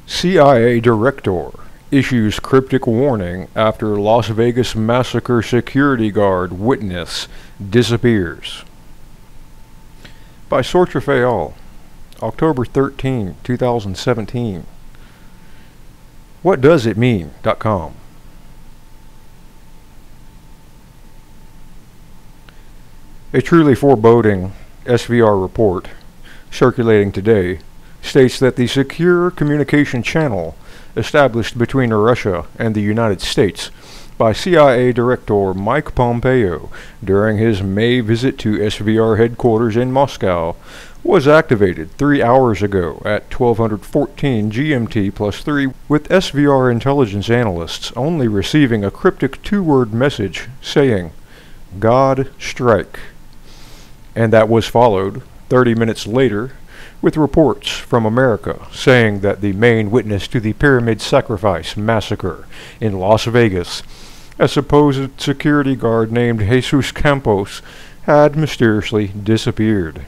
CIA director issues cryptic warning after Las Vegas Massacre security guard witness disappears. By Sorcha Faal, October 13, 2017. What does it mean.com. A truly foreboding SVR report circulating today states that the secure communication channel established between Russia and the United States by CIA Director Mike Pompeo during his May visit to SVR headquarters in Moscow was activated 3 hours ago at 1214 GMT plus 3, with SVR intelligence analysts only receiving a cryptic two-word message saying, "God strike." And that was followed 30 minutes later with reports from America saying that the main witness to the Pyramid Sacrifice Massacre in Las Vegas, a supposed security guard named Jesus Campos, had mysteriously disappeared.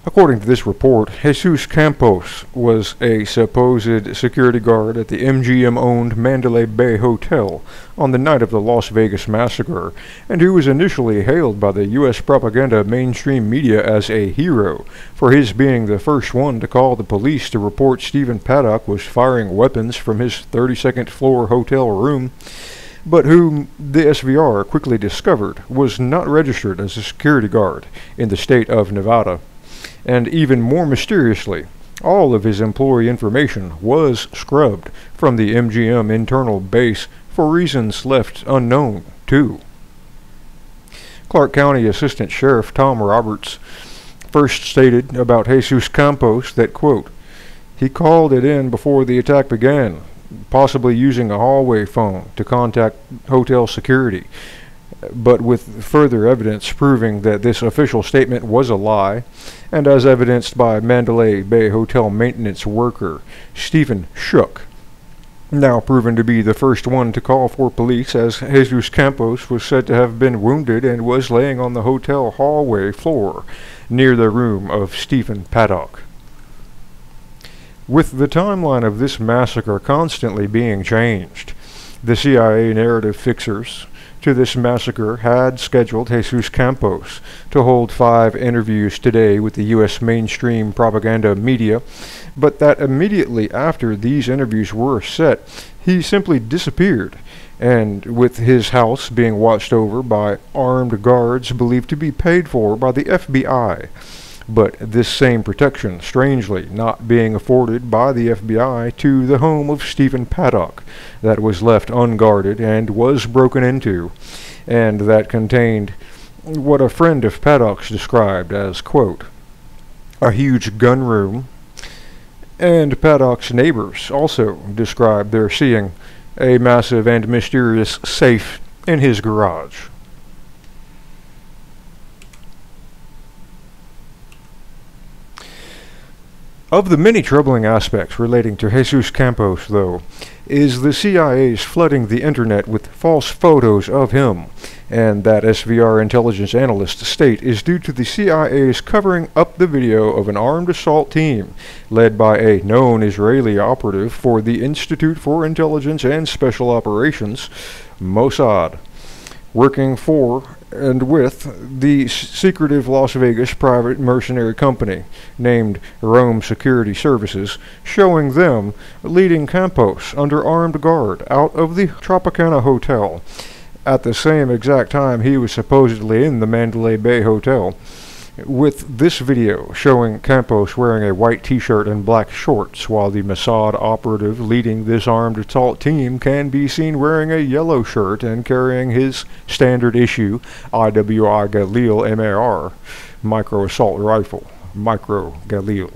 According to this report, Jesus Campos was a supposed security guard at the MGM-owned Mandalay Bay Hotel on the night of the Las Vegas Massacre, and who was initially hailed by the U.S. propaganda mainstream media as a hero for his being the first one to call the police to report Stephen Paddock was firing weapons from his 32nd floor hotel room, but whom the SVR quickly discovered was not registered as a security guard in the state of Nevada. And even more mysteriously, all of his employee information was scrubbed from the MGM internal base for reasons left unknown, too. Clark County Assistant Sheriff Tom Roberts first stated about Jesus Campos that, quote, "He called it in before the attack began, possibly using a hallway phone to contact hotel security, but with further evidence proving that this official statement was a lie, and as evidenced by Mandalay Bay Hotel maintenance worker Stephen Shook, now proven to be the first one to call for police, as Jesus Campos was said to have been wounded and was laying on the hotel hallway floor near the room of Stephen Paddock." With the timeline of this massacre constantly being changed, the CIA narrative fixers to this massacre had scheduled Jesus Campos to hold 5 interviews today with the U.S. mainstream propaganda media, but that immediately after these interviews were set, he simply disappeared, and with his house being watched over by armed guards believed to be paid for by the FBI. But this same protection, strangely, not being afforded by the FBI to the home of Stephen Paddock, that was left unguarded and was broken into, and that contained what a friend of Paddock's described as, quote, "a huge gun room," and Paddock's neighbors also described their seeing a massive and mysterious safe in his garage. Of the many troubling aspects relating to Jesus Campos, though, is the CIA's flooding the internet with false photos of him, and that SVR intelligence analysts state is due to the CIA's covering up the video of an armed assault team led by a known Israeli operative for the Institute for Intelligence and Special Operations, Mossad, working for and with the secretive Las Vegas private mercenary company named Rome Security Services, showing them leading Campos under armed guard out of the Tropicana Hotel at the same exact time he was supposedly in the Mandalay Bay Hotel, with this video showing Campos wearing a white t-shirt and black shorts, while the Mossad operative leading this armed assault team can be seen wearing a yellow shirt and carrying his standard issue IWI Galil MAR micro assault rifle, Micro Galil.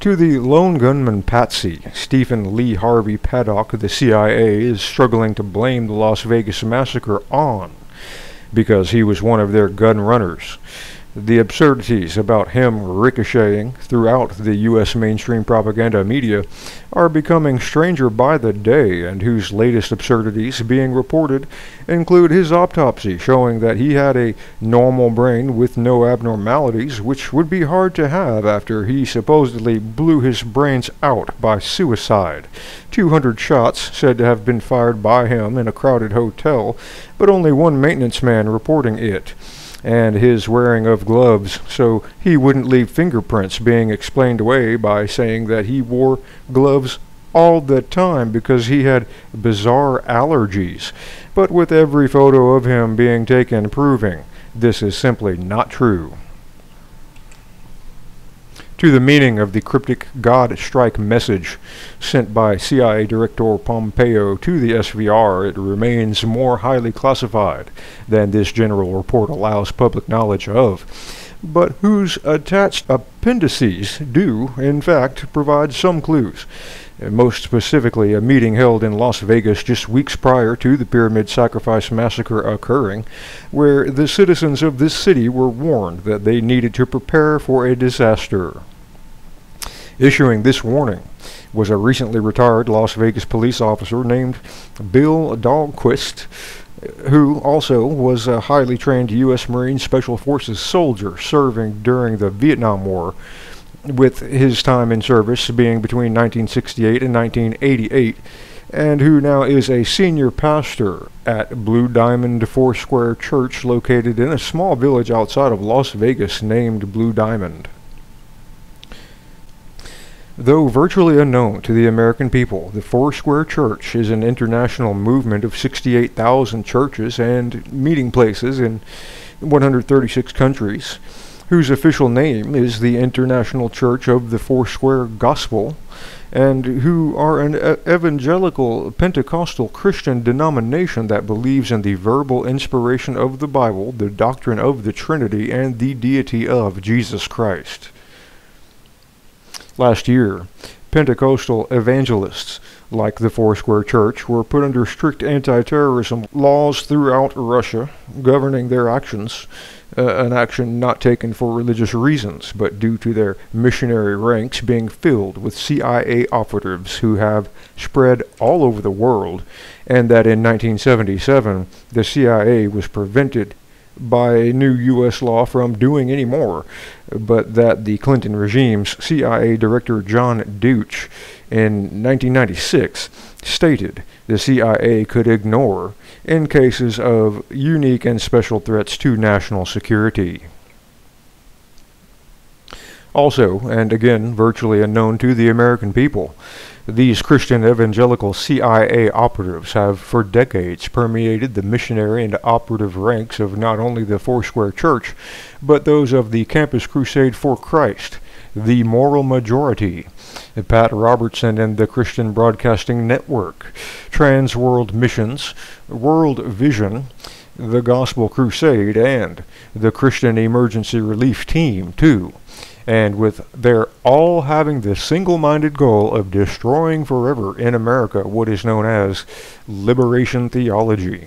To the lone gunman patsy, Stephen Lee Harvey Paddock, the CIA is struggling to blame the Las Vegas Massacre on, because he was one of their gun runners. The absurdities about him ricocheting throughout the U.S. mainstream propaganda media are becoming stranger by the day, and whose latest absurdities being reported include his autopsy showing that he had a normal brain with no abnormalities, which would be hard to have after he supposedly blew his brains out by suicide. 200 shots said to have been fired by him in a crowded hotel, but only one maintenance man reporting it, and his wearing of gloves so he wouldn't leave fingerprints being explained away by saying that he wore gloves all the time because he had bizarre allergies, but with every photo of him being taken proving this is simply not true. To the meaning of the cryptic God strike message sent by CIA Director Pompeo to the SVR, it remains more highly classified than this general report allows public knowledge of, but whose attached appendices do, in fact, provide some clues. Most specifically, a meeting held in Las Vegas just weeks prior to the Pyramid Sacrifice Massacre occurring, where the citizens of this city were warned that they needed to prepare for a disaster. Issuing this warning was a recently retired Las Vegas police officer named Bill Dahlquist, who also was a highly trained U.S. Marine Special Forces soldier serving during the Vietnam War, with his time in service being between 1968 and 1988, and who now is a senior pastor at Blue Diamond Foursquare Church located in a small village outside of Las Vegas named Blue Diamond. Though virtually unknown to the American people, the Foursquare Church is an international movement of 68,000 churches and meeting places in 136 countries, whose official name is the International Church of the Foursquare Gospel, and who are an evangelical Pentecostal Christian denomination that believes in the verbal inspiration of the Bible, the doctrine of the Trinity, and the deity of Jesus Christ. Last year, Pentecostal evangelists like the Foursquare Church were put under strict anti-terrorism laws throughout Russia governing their actions, an action not taken for religious reasons, but due to their missionary ranks being filled with CIA operatives who have spread all over the world, and that in 1977 the CIA was prevented by a new U.S. law from doing any more, but that the Clinton regime's CIA Director John Deutch in 1996 stated the CIA could ignore in cases of unique and special threats to national security. Also, and again virtually unknown to the American people, these Christian evangelical CIA operatives have for decades permeated the missionary and operative ranks of not only the Foursquare Church, but those of the Campus Crusade for Christ, the Moral Majority, Pat Robertson and the Christian Broadcasting Network, Trans World Missions, World Vision, the Gospel Crusade, and the Christian Emergency Relief Team, too. And with their all having the single-minded goal of destroying forever in America what is known as liberation theology.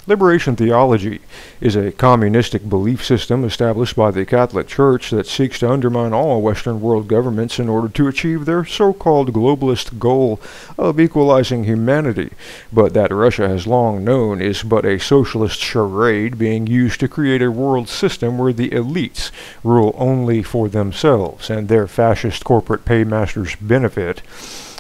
Liberation theology is a communistic belief system established by the Catholic Church that seeks to undermine all Western world governments in order to achieve their so-called globalist goal of equalizing humanity, but that Russia has long known is but a socialist charade being used to create a world system where the elites rule only for themselves and their fascist corporate paymasters benefit,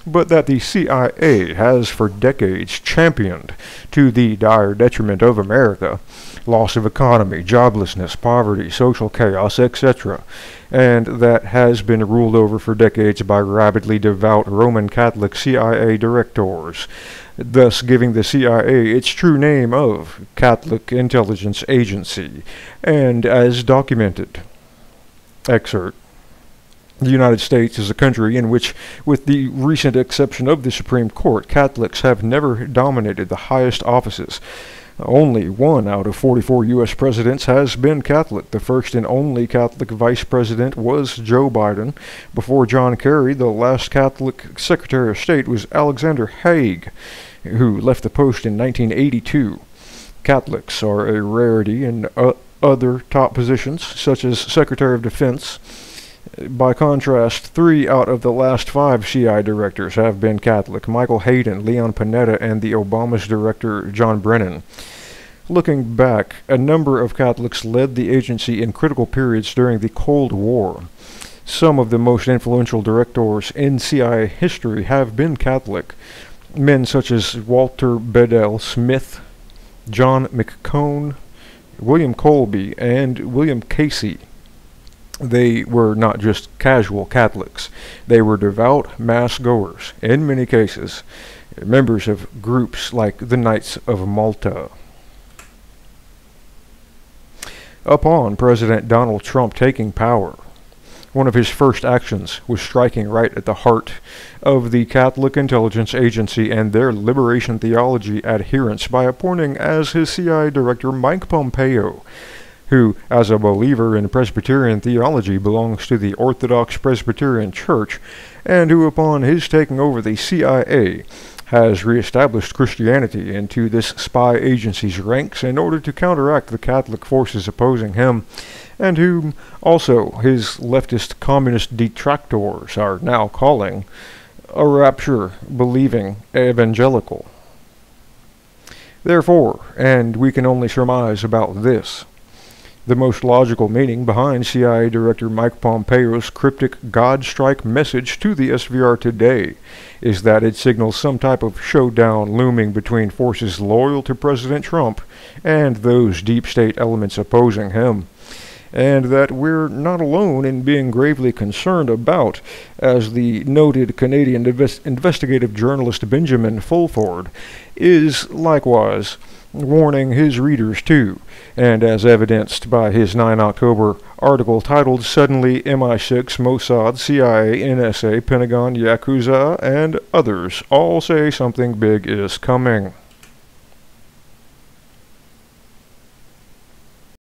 but that the CIA has for decades championed to the dire detriment of America, loss of economy, joblessness, poverty, social chaos, etc., and that has been ruled over for decades by rabidly devout Roman Catholic CIA directors, thus giving the CIA its true name of Catholic Intelligence Agency, and as documented. Excerpt. The United States is a country in which, with the recent exception of the Supreme Court, Catholics have never dominated the highest offices. Only 1 out of 44 U.S. presidents has been Catholic. The first and only Catholic vice president was Joe Biden. Before John Kerry, the last Catholic Secretary of State was Alexander Haig, who left the post in 1982. Catholics are a rarity in other top positions, such as Secretary of Defense. By contrast, 3 out of the last 5 CIA directors have been Catholic: Michael Hayden, Leon Panetta, and the Obama's director, John Brennan. Looking back, a number of Catholics led the agency in critical periods during the Cold War. Some of the most influential directors in CIA history have been Catholic. Men such as Walter Bedell Smith, John McCone, William Colby, and William Casey. They were not just casual Catholics. They were devout mass goers, in many cases, members of groups like the Knights of Malta. Upon President Donald Trump taking power, one of his first actions was striking right at the heart of the Catholic Intelligence Agency and their liberation theology adherents by appointing as his CIA director Mike Pompeo, who, as a believer in Presbyterian theology, belongs to the Orthodox Presbyterian Church, and who, upon his taking over the CIA, has reestablished Christianity into this spy agency's ranks in order to counteract the Catholic forces opposing him, and whom also his leftist communist detractors are now calling a rapture-believing evangelical. Therefore, and we can only surmise about this, the most logical meaning behind CIA Director Mike Pompeo's cryptic God strike message to the SVR today is that it signals some type of showdown looming between forces loyal to President Trump and those deep state elements opposing him, and that we're not alone in being gravely concerned about, as the noted Canadian investigative journalist Benjamin Fulford is likewise warning his readers too, and as evidenced by his 9 October article titled "Suddenly MI6, Mossad, CIA, NSA, Pentagon, Yakuza, and others all say something big is coming."